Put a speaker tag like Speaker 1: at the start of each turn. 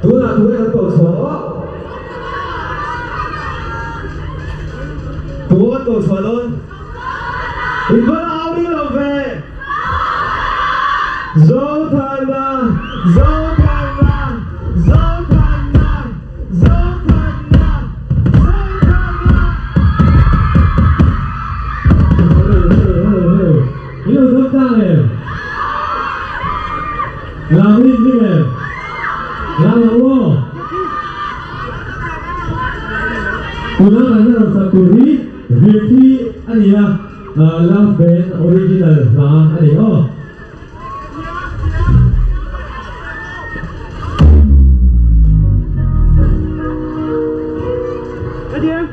Speaker 1: 读了读了读错，读错了，你不要你了呗，走开吧，走开吧，走开吧，走开吧，走开吧。你有多大嘞？哪里去嘞？哪路？Gunakan sa kuri, beauty, ano yan? Love band original, ha? Ano yun? Ano yan?